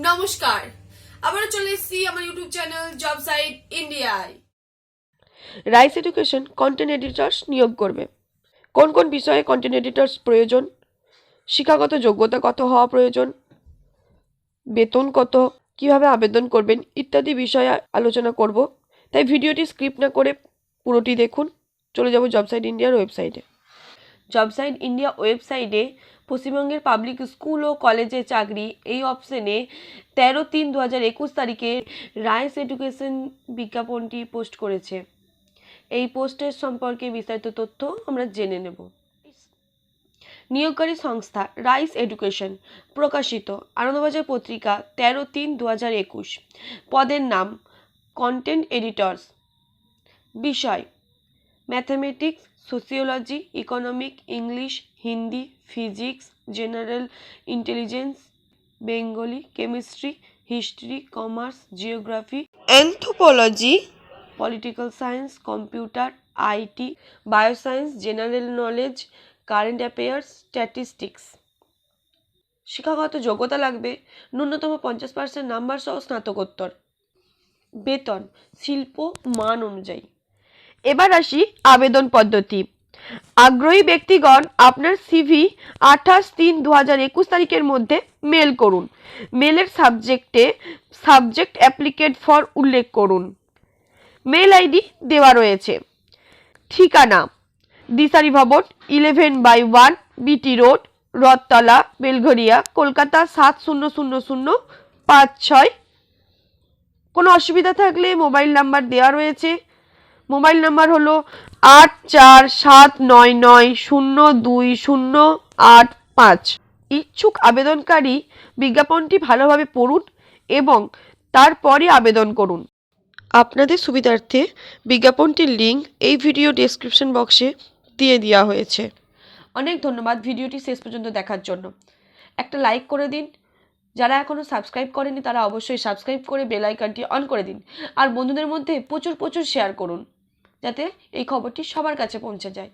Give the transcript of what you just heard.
নমস্কার, আবারও চলে এসেছি আমার ইউটিউব চ্যানেল জব সাইট ইন্ডিয়ায়। রাইস এডুকেশন কন্টেন্ট এডিটরস নিয়োগ করবে। কোন কোন বিষয়ে কন্টেন্ট এডিটরস প্রয়োজন, শিক্ষাগত যোগ্যতা কত হওয়া প্রয়োজন, বেতন কত, কিভাবে আবেদন করবেন ইত্যাদি বিষয়ে আলোচনা করব। তাই ভিডিওটি স্কিপ না করে পুরোটি দেখুন। চলে যাব জব সাইট ইন্ডিয়ার ওয়েবসাইটে। জব সাইট ইন্ডিয়া ওয়েবসাইটে পশ্চিমবঙ্গের পাবলিক স্কুল ও কলেজে চাকরি এই অপশনে 13/3/2021 তারিখে রাইস এডুকেশন বিজ্ঞাপনটি পোস্ট করেছে। এই পোস্টের সম্পর্কে বিস্তারিত তথ্য আমরা জেনে নেব। নিয়োগকারী সংস্থা রাইস এডুকেশন, প্রকাশিত আনন্দবাজার পত্রিকা 13/3/2021। পদের নাম কন্টেন্ট এডিটরস। বিষয় mathematics, sociology, economic, English, Hindi, physics, general intelligence, Bengali, chemistry, history, commerce, geography, anthropology, political science, computer, IT, bioscience, general knowledge, current affairs, statistics. শিক্ষাগত যোগ্যতা লাগবে ন্যূনতম 50% নাম্বার সহ স্নাতকোত্তর। বেতন শিল্প মান অনুযায়ী। এবার আসি আবেদন পদ্ধতি। আগ্রহী ব্যক্তিগণ আপনার সিভি 28/3/2021 তারিখের মধ্যে মেল করুন। মেলের সাবজেক্ট অ্যাপ্লিকেড ফর উল্লেখ করুন। মেল আইডি দেওয়া রয়েছে। ঠিকানা দিশারি ভবন 11/1 বিটি রোড, রথতলা, বেলঘরিয়া, কলকাতা 700056। কোনো অসুবিধা থাকলে মোবাইল নাম্বার দেওয়া রয়েছে। মোবাইল নাম্বার হলো 8479902085। ইচ্ছুক আবেদনকারী বিজ্ঞাপনটি ভালোভাবে পড়ুন এবং তারপরে আবেদন করুন। আপনাদের সুবিধার্থে বিজ্ঞাপনটির লিঙ্ক এই ভিডিও ডেসক্রিপশন বক্সে দিয়ে দেওয়া হয়েছে। অনেক ধন্যবাদ ভিডিওটি শেষ পর্যন্ত দেখার জন্য। একটা লাইক করে দিন। যারা এখনও সাবস্ক্রাইব করেনি তারা অবশ্যই সাবস্ক্রাইব করে বেল আইকনটি অন করে দিন। আর বন্ধুদের মধ্যে প্রচুর শেয়ার করুন যাতে এই খবরটি সবার কাছে পৌঁছে যায়।